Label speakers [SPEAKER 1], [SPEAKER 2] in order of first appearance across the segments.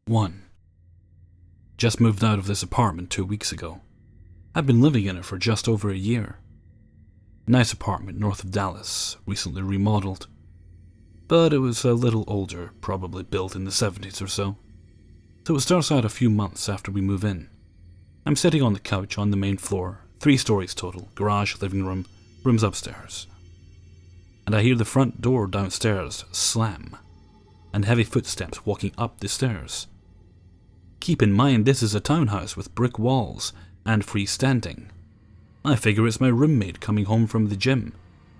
[SPEAKER 1] 1. Just moved out of this apartment 2 weeks ago. I've been living in it for just over a year. Nice apartment north of Dallas, recently remodeled. But it was a little older, probably built in the 70s or so. So it starts out a few months after we move in. I'm sitting on the couch on the main floor, 3 stories total, garage, living room, rooms upstairs. And I hear the front door downstairs slam, and heavy footsteps walking up the stairs. Keep in mind this is a townhouse with brick walls and freestanding. I figure it's my roommate coming home from the gym,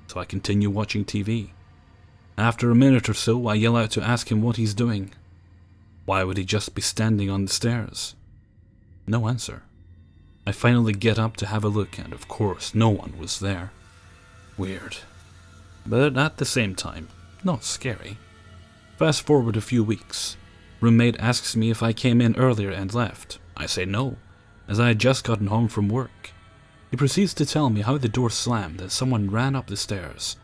[SPEAKER 1] so I continue watching TV. After a minute or so, I yell out to ask him what he's doing. Why would he just be standing on the stairs? No answer. I finally get up to have a look, and of course no one was there. Weird. But at the same time, not scary. Fast forward a few weeks. Roommate asks me if I came in earlier and left. I say no, as I had just gotten home from work. He proceeds to tell me how the door slammed and someone ran up the stairs,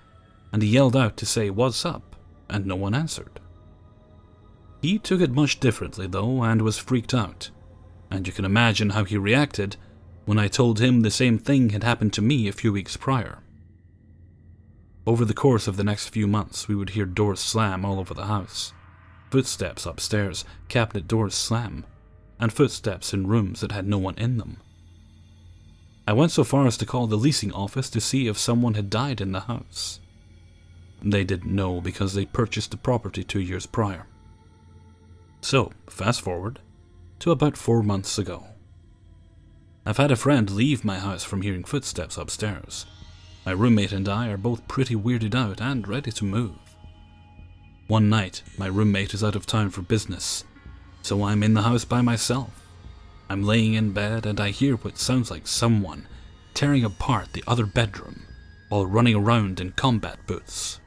[SPEAKER 1] and he yelled out to say "What's up?" and no one answered. He took it much differently though and was freaked out, and you can imagine how he reacted when I told him the same thing had happened to me a few weeks prior. Over the course of the next few months, we would hear doors slam all over the house. Footsteps upstairs, cabinet doors slam, and footsteps in rooms that had no one in them. I went so far as to call the leasing office to see if someone had died in the house. They didn't know because they purchased the property 2 years prior. So, fast forward to about 4 months ago. I've had a friend leave my house from hearing footsteps upstairs. My roommate and I are both pretty weirded out and ready to move. One night, my roommate is out of town for business, so I'm in the house by myself. I'm laying in bed and I hear what sounds like someone tearing apart the other bedroom while running around in combat boots.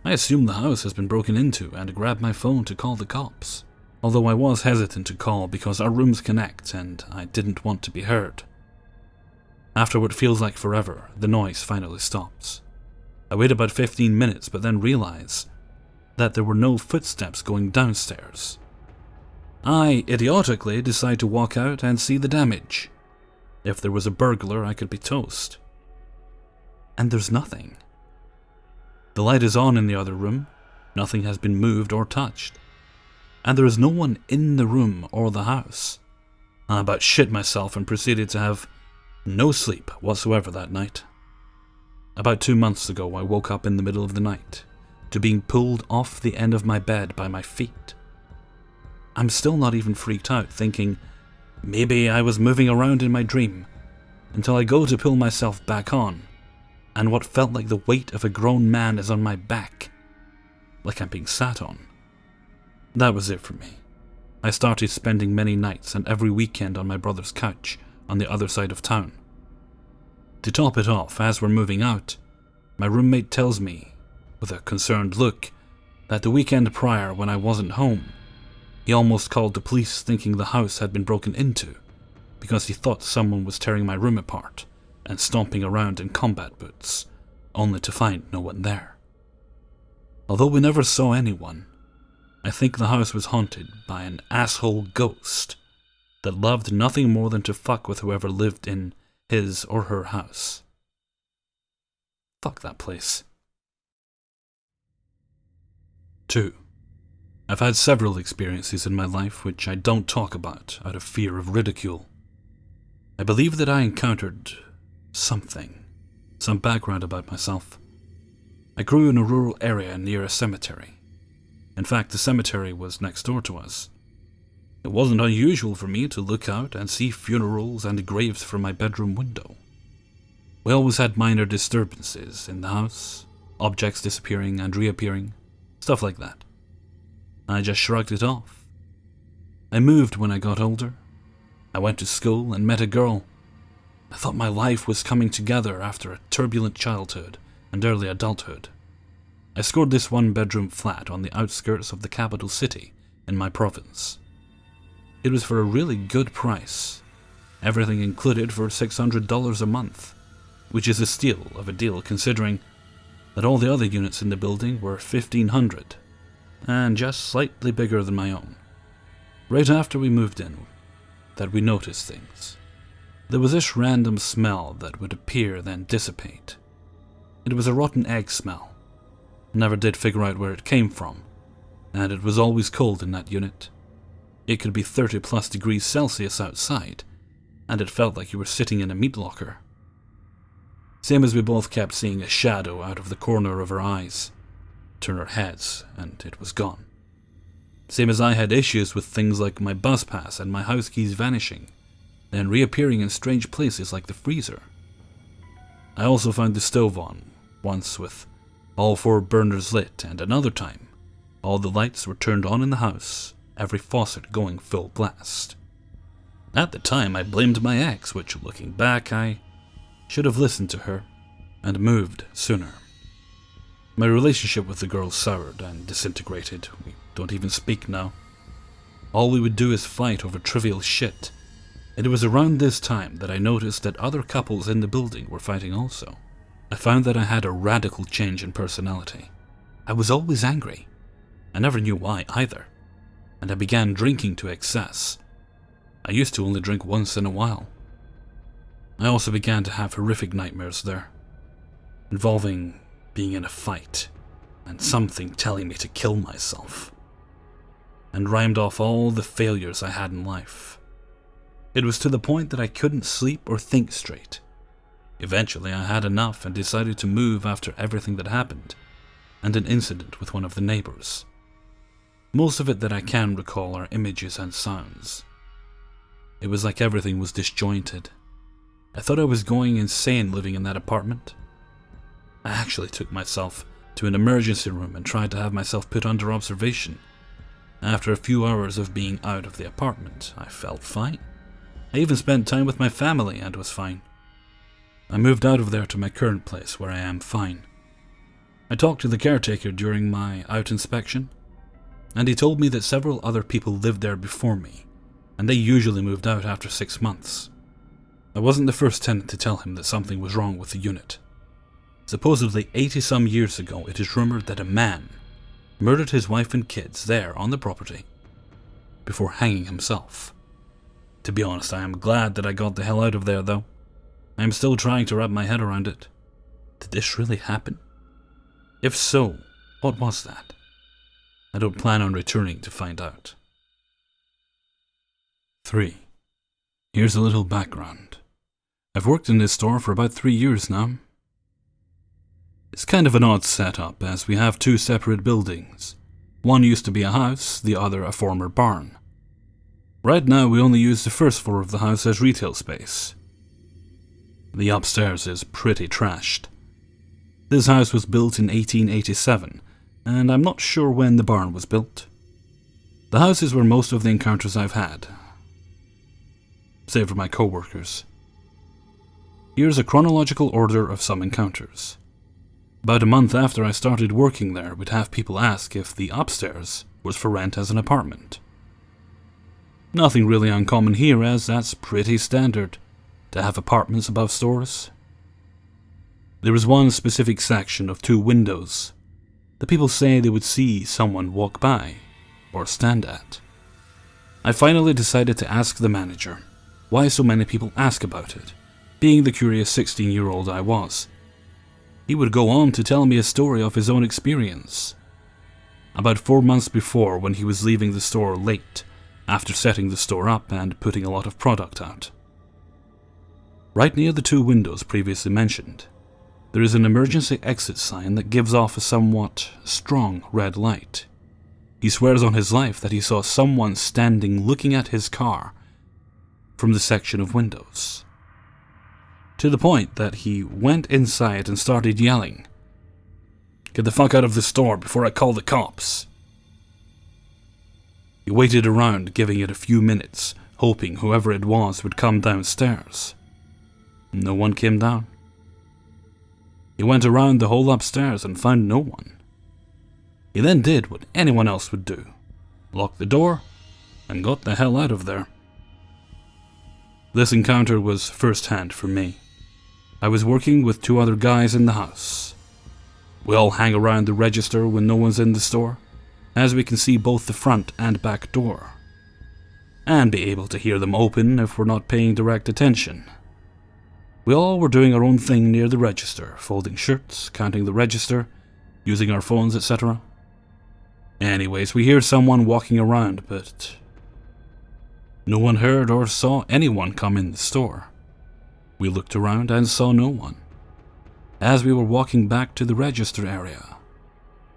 [SPEAKER 1] I assume the house has been broken into and grab my phone to call the cops, although I was hesitant to call because our rooms connect and I didn't want to be heard. After what feels like forever, the noise finally stops. I wait about 15 minutes but then realize that there were no footsteps going downstairs. I idiotically decide to walk out and see the damage. If there was a burglar, I could be toast. And there's nothing. The light is on in the other room, nothing has been moved or touched, and there is no one in the room or the house. I about shit myself and proceeded to have no sleep whatsoever that night. About 2 months ago, I woke up in the middle of the night to being pulled off the end of my bed by my feet. I'm still not even freaked out, thinking maybe I was moving around in my dream, until I go to pull myself back on, and what felt like the weight of a grown man is on my back, like I'm being sat on. That was it for me. I started spending many nights and every weekend on my brother's couch on the other side of town. To top it off, as we're moving out, my roommate tells me, with a concerned look, that the weekend prior when I wasn't home, he almost called the police thinking the house had been broken into because he thought someone was tearing my room apart and stomping around in combat boots, only to find no one there. Although we never saw anyone, I think the house was haunted by an asshole ghost that loved nothing more than to fuck with whoever lived in his or her house. Fuck that place. 2. I've had several experiences in my life which I don't talk about out of fear of ridicule. I believe that I encountered something, some background about myself. I grew in a rural area near a cemetery. In fact, the cemetery was next door to us. It wasn't unusual for me to look out and see funerals and graves from my bedroom window. We always had minor disturbances in the house, objects disappearing and reappearing, stuff like that. I just shrugged it off. I moved when I got older. I went to school and met a girl. I thought my life was coming together after a turbulent childhood and early adulthood. I scored this one-bedroom flat on the outskirts of the capital city in my province. It was for a really good price, everything included for $600 a month, which is a steal of a deal considering that all the other units in the building were $1,500, and just slightly bigger than my own. right after we moved in, that we noticed things. There was this random smell that would appear then dissipate. It was a rotten egg smell. Never did figure out where it came from, and it was always cold in that unit. It could be 30 plus degrees Celsius outside, and it felt like you were sitting in a meat locker. Same as we both kept seeing a shadow out of the corner of our eyes, turn our heads, and it was gone. Same as I had issues with things like my bus pass and my house keys vanishing, then reappearing in strange places like the freezer. I also found the stove on, once with all 4 burners lit, and another time, all the lights were turned on in the house, every faucet going full blast. At the time, I blamed my ex, which, looking back, I should have listened to her and moved sooner. My relationship with the girl soured and disintegrated. We don't even speak now. All we would do is fight over trivial shit. And it was around this time that I noticed that other couples in the building were fighting also. I found that I had a radical change in personality. I was always angry. I never knew why either. And I began drinking to excess. I used to only drink once in a while. I also began to have horrific nightmares there, involving being in a fight and something telling me to kill myself, and rhymed off all the failures I had in life. It was to the point that I couldn't sleep or think straight. Eventually I had enough and decided to move after everything that happened, and an incident with one of the neighbors. Most of it that I can recall are images and sounds. It was like everything was disjointed. I thought I was going insane living in that apartment. I actually took myself to an emergency room and tried to have myself put under observation. After a few hours of being out of the apartment, I felt fine. I even spent time with my family and was fine. I moved out of there to my current place where I am fine. I talked to the caretaker during my out inspection, and he told me that several other people lived there before me, and they usually moved out after 6 months. I wasn't the first tenant to tell him that something was wrong with the unit. Supposedly 80-some years ago, it is rumored that a man murdered his wife and kids there on the property before hanging himself. To be honest, I am glad that I got the hell out of there though. I am still trying to wrap my head around it. Did this really happen? If so, what was that? I don't plan on returning to find out. 3. Here's a little background. I've worked in this store for about 3 years now. It's kind of an odd setup, as we have 2 separate buildings. One used to be a house, the other a former barn. Right now we only use the first floor of the house as retail space. The upstairs is pretty trashed. This house was built in 1887, and I'm not sure when the barn was built. The house is where most of the encounters I've had, save for my co-workers. Here's a chronological order of some encounters. About a month after I started working there, we'd have people ask if the upstairs was for rent as an apartment. Nothing really uncommon here, as that's pretty standard to have apartments above stores. There was one specific section of 2 windows that people say they would see someone walk by or stand at. I finally decided to ask the manager why so many people ask about it, being the curious 16-year-old I was. He would go on to tell me a story of his own experience. About 4 months before, when he was leaving the store late, after setting the store up and putting a lot of product out. Right near the 2 windows previously mentioned, there is an emergency exit sign that gives off a somewhat strong red light. He swears on his life that he saw someone standing looking at his car from the section of windows, to the point that he went inside and started yelling, "Get the fuck out of the store before I call the cops." He waited around, giving it a few minutes, hoping whoever it was would come downstairs. No one came down. He went around the whole upstairs and found no one. He then did what anyone else would do, locked the door, and got the hell out of there. This encounter was first-hand for me. I was working with 2 other guys in the house. We all hang around the register when no one's in the store, as we can see both the front and back door. and be able to hear them open if we're not paying direct attention. We all were doing our own thing near the register, folding shirts, counting the register, using our phones, etc. Anyways, we hear someone walking around, but no one heard or saw anyone come in the store. We looked around and saw no one. As we were walking back to the register area,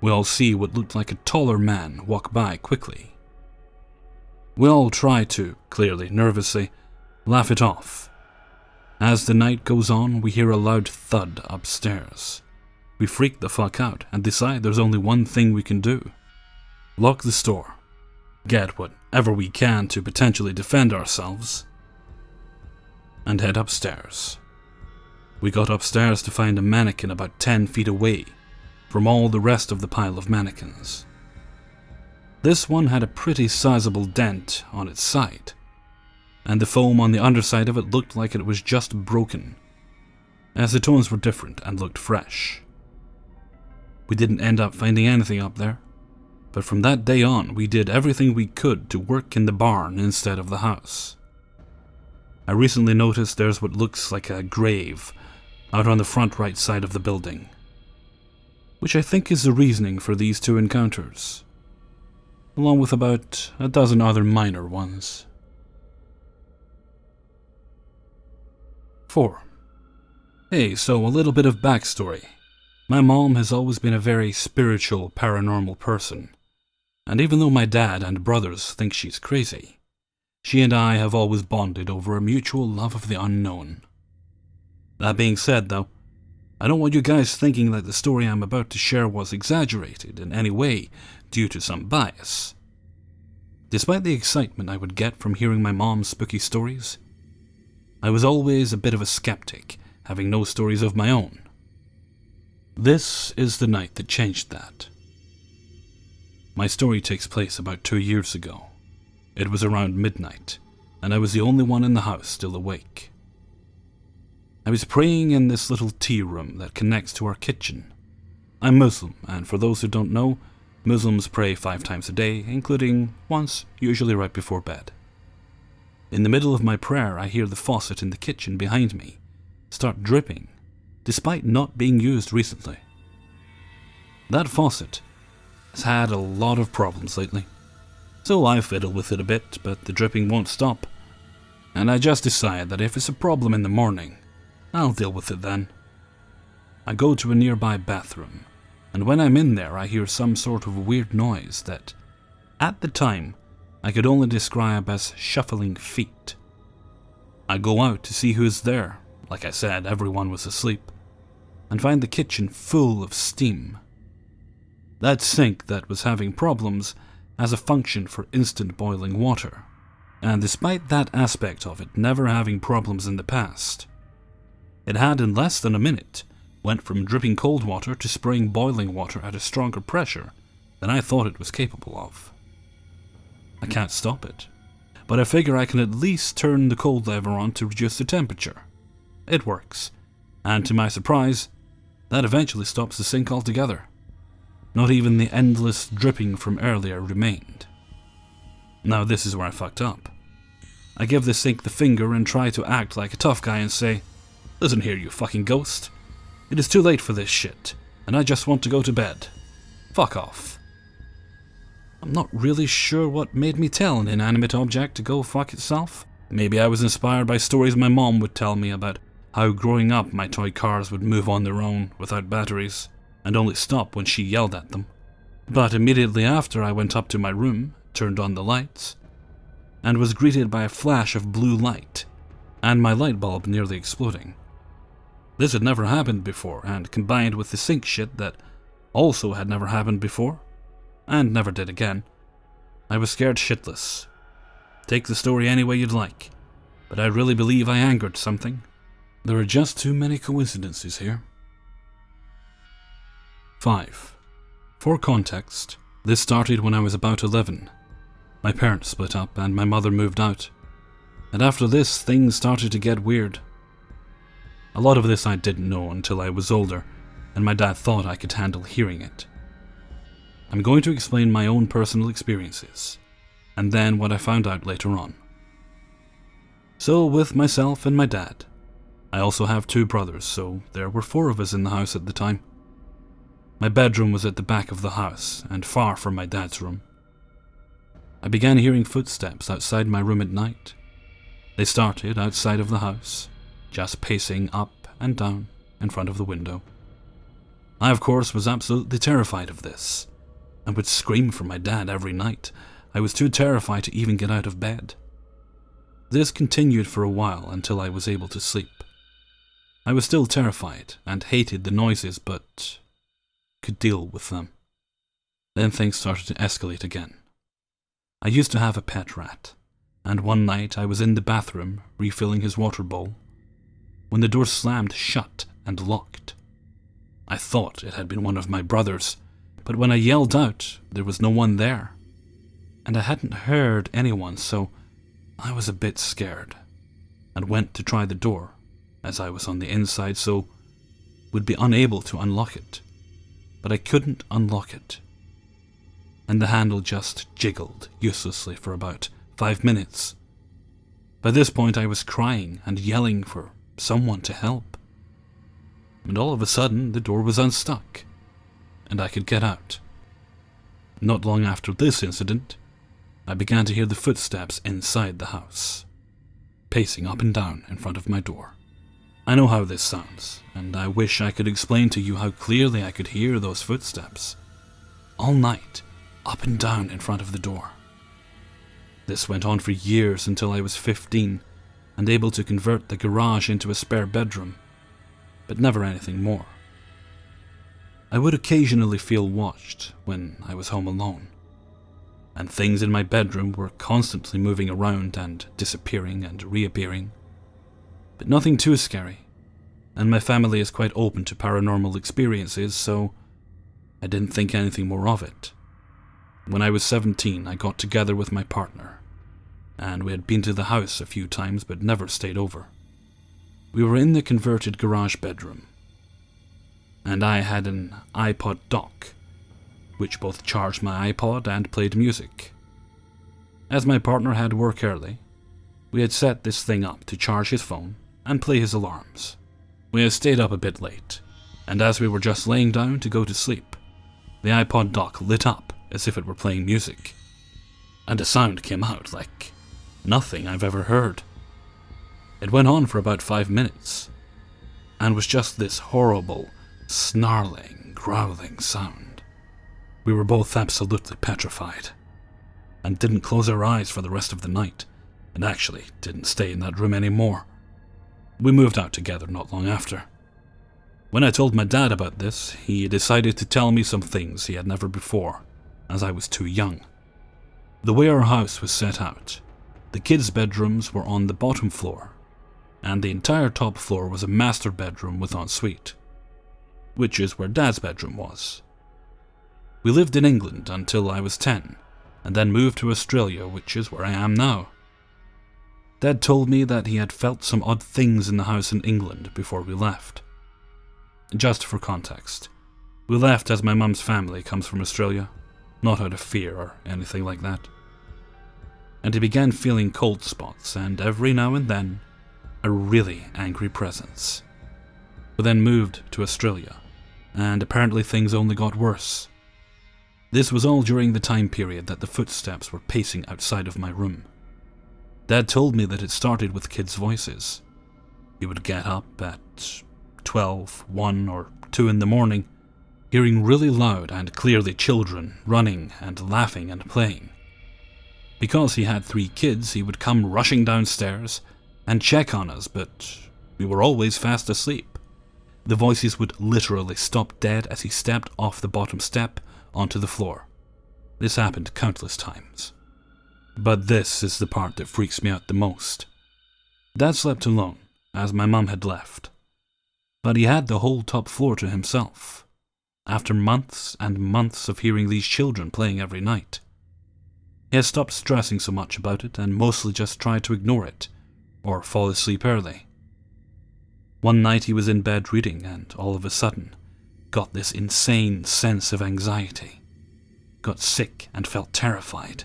[SPEAKER 1] we all see what looked like a taller man walk by quickly. We all try to, clearly nervously, laugh it off. As the night goes on, we hear a loud thud upstairs. We freak the fuck out and decide there's only one thing we can do. Lock the store. Get whatever we can to potentially defend ourselves. And head upstairs. We got upstairs to find a mannequin about 10 feet away from all the rest of the pile of mannequins. This one had a pretty sizable dent on its side, and the foam on the underside of it looked like it was just broken, as the tones were different and looked fresh. We didn't end up finding anything up there, but from that day on we did everything we could to work in the barn instead of the house. I recently noticed there's what looks like a grave out on the front right side of the building, which I think is the reasoning for these two encounters, along with about a dozen other minor ones. 4. Hey, so a little bit of backstory. My mom has always been a very spiritual, paranormal person, and even though my dad and brothers think she's crazy, she and I have always bonded over a mutual love of the unknown. That being said, though, I don't want you guys thinking that the story I'm about to share was exaggerated in any way due to some bias. Despite the excitement I would get from hearing my mom's spooky stories, I was always a bit of a skeptic, having no stories of my own. This is the night that changed that. My story takes place about 2 years ago. It was around midnight, and I was the only one in the house still awake. I was praying in this little tea room that connects to our kitchen. I'm Muslim, and for those who don't know, Muslims pray 5 times a day, including once, usually right before bed. In the middle of my prayer, I hear the faucet in the kitchen behind me start dripping, despite not being used recently. That faucet has had a lot of problems lately, so I fiddle with it a bit, but the dripping won't stop, and I just decide that if it's a problem in the morning, I'll deal with it then. I go to a nearby bathroom, and when I'm in there I hear some sort of weird noise that, at the time, I could only describe as shuffling feet. I go out to see who's there. Like I said, everyone was asleep, and find the kitchen full of steam. That sink that was having problems has a function for instant boiling water, and despite that aspect of it never having problems in the past, it had in less than a minute went from dripping cold water to spraying boiling water at a stronger pressure than I thought it was capable of. I can't stop it, but I figure I can at least turn the cold lever on to reduce the temperature. It works, and to my surprise, that eventually stops the sink altogether. Not even the endless dripping from earlier remained. Now this is where I fucked up. I give the sink the finger and try to act like a tough guy and say, "Listen here, you fucking ghost. It is too late for this shit, and I just want to go to bed. Fuck off." I'm not really sure what made me tell an inanimate object to go fuck itself. Maybe I was inspired by stories my mom would tell me about how growing up my toy cars would move on their own without batteries and only stop when she yelled at them. But immediately after I went up to my room, turned on the lights, and was greeted by a flash of blue light and my light bulb nearly exploding. This had never happened before, and combined with the sink shit that also had never happened before, and never did again, I was scared shitless. Take the story any way you'd like, but I really believe I angered something. There are just too many coincidences here. 5. For context, this started when I was about 11. My parents split up and my mother moved out, and after this things started to get weird. A lot of this I didn't know until I was older, and my dad thought I could handle hearing it. I'm going to explain my own personal experiences, and then what I found out later on. So with myself and my dad, I also have 2 brothers, so there were 4 of us in the house at the time. My bedroom was at the back of the house and far from my dad's room. I began hearing footsteps outside my room at night. They started outside of the house, just pacing up and down in front of the window. I, of course, was absolutely terrified of this, and would scream for my dad every night. I was too terrified to even get out of bed. This continued for a while until I was able to sleep. I was still terrified and hated the noises, but could deal with them. Then things started to escalate again. I used to have a pet rat, and one night I was in the bathroom refilling his water bowl when the door slammed shut and locked. I thought it had been one of my brothers, but when I yelled out, there was no one there, and I hadn't heard anyone, so I was a bit scared and went to try the door, as I was on the inside, so would be unable to unlock it. But I couldn't unlock it, and the handle just jiggled uselessly for about 5 minutes. By this point I was crying and yelling for someone to help, and all of a sudden the door was unstuck, and I could get out. Not long after this incident, I began to hear the footsteps inside the house, pacing up and down in front of my door. I know how this sounds, and I wish I could explain to you how clearly I could hear those footsteps. All night, up and down in front of the door. This went on for years until I was 15 and able to convert the garage into a spare bedroom, but never anything more. I would occasionally feel watched when I was home alone, and things in my bedroom were constantly moving around and disappearing and reappearing. But nothing too scary, and my family is quite open to paranormal experiences, so I didn't think anything more of it. When I was 17, I got together with my partner, and we had been to the house a few times but never stayed over. We were in the converted garage bedroom, and I had an iPod dock, which both charged my iPod and played music. As my partner had work early, we had set this thing up to charge his phone and play his alarms. We had stayed up a bit late, and as we were just laying down to go to sleep, the iPod dock lit up as if it were playing music, and a sound came out like nothing I've ever heard. It went on for about 5 minutes, and was just this horrible, snarling, growling sound. We were both absolutely petrified, and didn't close our eyes for the rest of the night, and actually didn't stay in that room anymore. We moved out together not long after. When I told my dad about this, he decided to tell me some things he had never before, as I was too young. The way our house was set out, the kids' bedrooms were on the bottom floor, and the entire top floor was a master bedroom with ensuite, which is where Dad's bedroom was. We lived in England until I was 10, and then moved to Australia, which is where I am now. Dad told me that he had felt some odd things in the house in England before we left. Just for context, we left as my mum's family comes from Australia, not out of fear or anything like that. And he began feeling cold spots and every now and then a really angry presence. We then moved to Australia, and apparently things only got worse. This was all during the time period that the footsteps were pacing outside of my room. Dad told me that it started with kids' voices. He would get up at 12, 1 or 2 in the morning, hearing really loud and clearly children running and laughing and playing. Because he had 3 kids, he would come rushing downstairs and check on us, but we were always fast asleep. The voices would literally stop dead as he stepped off the bottom step onto the floor. This happened countless times. But this is the part that freaks me out the most. Dad slept alone, as my mum had left. But he had the whole top floor to himself, after months and months of hearing these children playing every night. He has stopped stressing so much about it and mostly just tried to ignore it, or fall asleep early. One night he was in bed reading and all of a sudden got this insane sense of anxiety, got sick and felt terrified.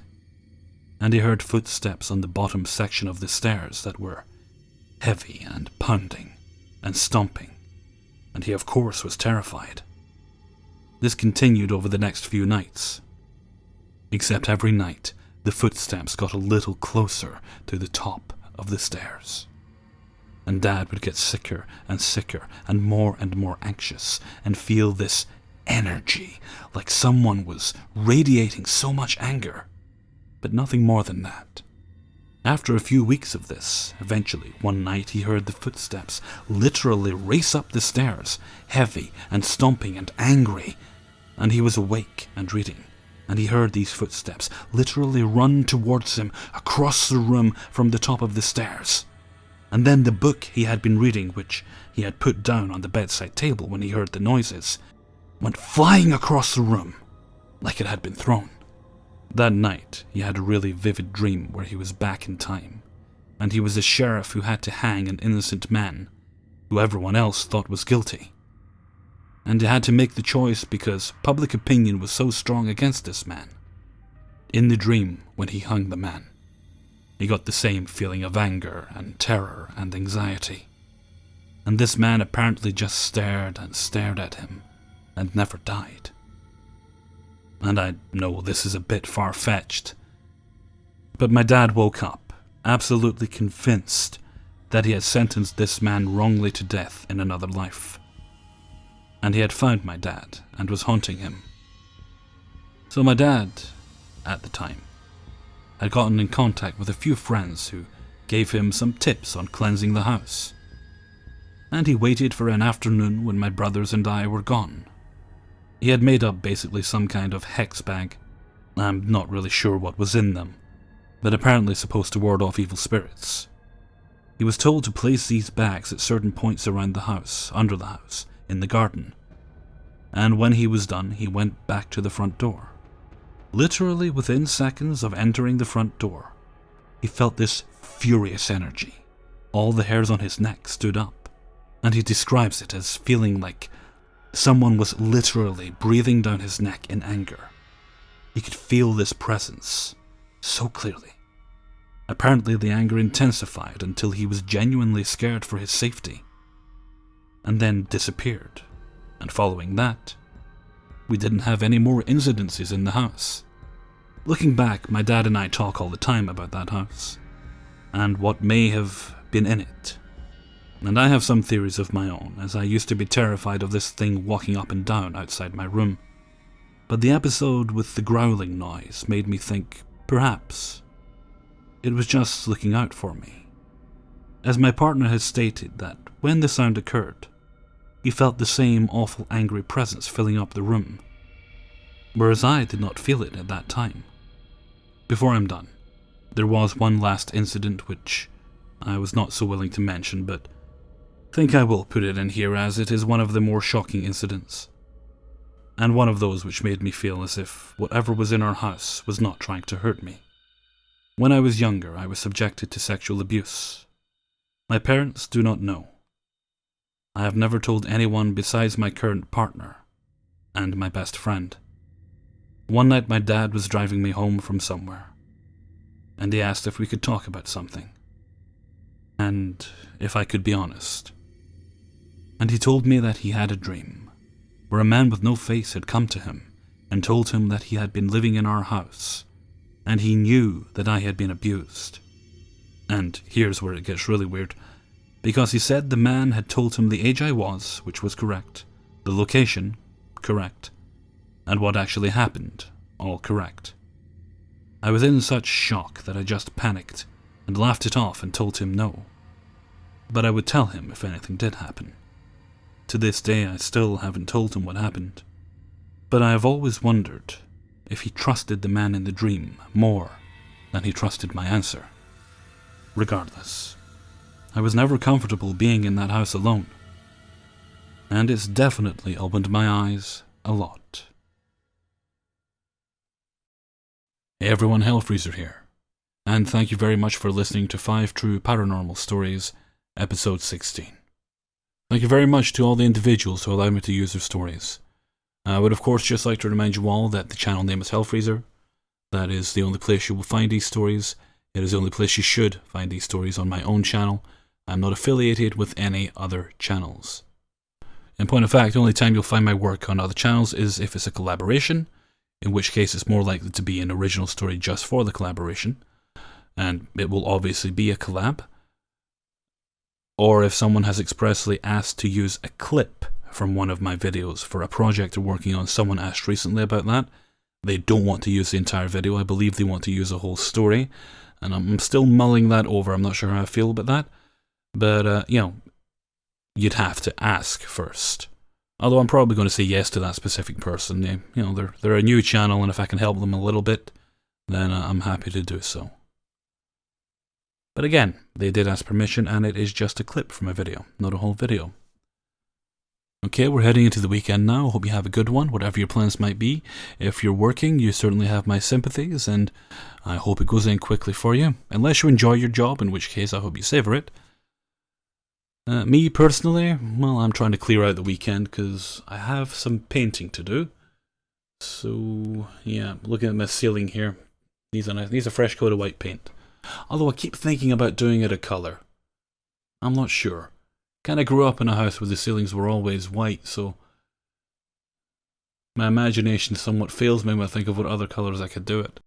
[SPEAKER 1] and he heard footsteps on the bottom section of the stairs that were heavy and pounding and stomping, and he of course was terrified. This continued over the next few nights, except every night the footsteps got a little closer to the top of the stairs, and Dad would get sicker and sicker and more anxious and feel this energy, like someone was radiating so much anger, but nothing more than that. After a few weeks of this, eventually one night he heard the footsteps literally race up the stairs, heavy and stomping and angry, and he was awake and reading, and he heard these footsteps literally run towards him across the room from the top of the stairs. And then the book he had been reading, which he had put down on the bedside table when he heard the noises, went flying across the room like it had been thrown. That night he had a really vivid dream where he was back in time, and he was a sheriff who had to hang an innocent man who everyone else thought was guilty. And he had to make the choice because public opinion was so strong against this man. In the dream, when he hung the man, he got the same feeling of anger and terror and anxiety. And this man apparently just stared and stared at him and never died. And I know this is a bit far-fetched, but my dad woke up absolutely convinced that he had sentenced this man wrongly to death in another life. And he had found my dad and was haunting him. So my dad, at the time, had gotten in contact with a few friends who gave him some tips on cleansing the house. And he waited for an afternoon when my brothers and I were gone. He had made up basically some kind of hex bag. I'm not really sure what was in them, but apparently supposed to ward off evil spirits. He was told to place these bags at certain points around the house, under the house, in the garden, and when he was done, he went back to the front door. Literally within seconds of entering the front door, he felt this furious energy. All the hairs on his neck stood up, and he describes it as feeling like someone was literally breathing down his neck in anger. He could feel this presence so clearly. Apparently the anger intensified until he was genuinely scared for his safety, and then disappeared. And following that, we didn't have any more incidences in the house. Looking back, my dad and I talk all the time about that house, and what may have been in it. And I have some theories of my own, as I used to be terrified of this thing walking up and down outside my room. But the episode with the growling noise made me think, perhaps, it was just looking out for me. As my partner has stated that when the sound occurred, he felt the same awful angry presence filling up the room, whereas I did not feel it at that time. Before I'm done, there was one last incident which I was not so willing to mention, but think I will put it in here as it is one of the more shocking incidents, and one of those which made me feel as if whatever was in our house was not trying to hurt me. When I was younger, I was subjected to sexual abuse. My parents do not know. I have never told anyone besides my current partner and my best friend. One night my dad was driving me home from somewhere, and he asked if we could talk about something, and if I could be honest. And he told me that he had a dream, where a man with no face had come to him and told him that he had been living in our house, and he knew that I had been abused. And here's where it gets really weird, because he said the man had told him the age I was, which was correct, the location, correct, and what actually happened, all correct. I was in such shock that I just panicked and laughed it off and told him no. But I would tell him if anything did happen. To this day I still haven't told him what happened, but I have always wondered if he trusted the man in the dream more than he trusted my answer. Regardless, I was never comfortable being in that house alone, and it's definitely opened my eyes a lot. Hey everyone, Hellfreezer here, and thank you very much for listening to 5 True Paranormal Stories, episode 16. Thank you very much to all the individuals who allowed me to use their stories. I would of course just like to remind you all that the channel name is Hellfreezer. That is the only place you will find these stories. It is the only place you should find these stories on my own channel. I'm not affiliated with any other channels. In point of fact, the only time you'll find my work on other channels is if it's a collaboration, in which case it's more likely to be an original story just for the collaboration, and it will obviously be a collab. Or if someone has expressly asked to use a clip from one of my videos for a project they're working on. Someone asked recently about that. They don't want to use the entire video. I believe they want to use a whole story, and I'm still mulling that over. I'm not sure how I feel about that, but you know, you'd have to ask first. Although I'm probably going to say yes to that specific person. You know, they're a new channel, and if I can help them a little bit, then I'm happy to do so. But again, they did ask permission, and it is just a clip from a video, not a whole video. Okay, we're heading into the weekend now. Hope you have a good one, whatever your plans might be. If you're working, you certainly have my sympathies, and I hope it goes in quickly for you. Unless you enjoy your job, in which case I hope you savour it. Me personally, well, I'm trying to clear out the weekend because I have some painting to do. So, yeah, looking at my ceiling here, needs a fresh coat of white paint. Although I keep thinking about doing it a colour. I'm not sure. Kind of grew up in a house where the ceilings were always white, so my imagination somewhat fails me when I think of what other colours I could do it.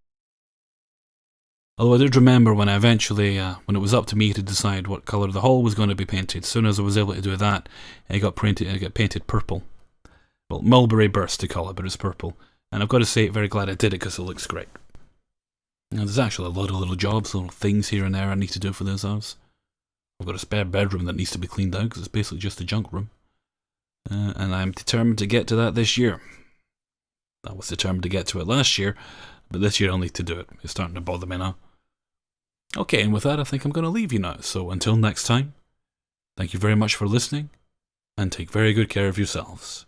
[SPEAKER 1] Although I did remember when I eventually, when it was up to me to decide what colour the hall was going to be painted, as soon as I was able to do that, it got painted purple. Well, mulberry burst to call it, but it's purple. And I've got to say, very glad I did it because it looks great. Now, there's actually a lot of little jobs, little things here and there I need to do for this house. I've got a spare bedroom that needs to be cleaned out because it's basically just a junk room. And I'm determined to get to that this year. I was determined to get to it last year, but this year I'll need to do it. It's starting to bother me now. Okay, and with that I think I'm going to leave you now. So until next time, thank you very much for listening, and take very good care of yourselves.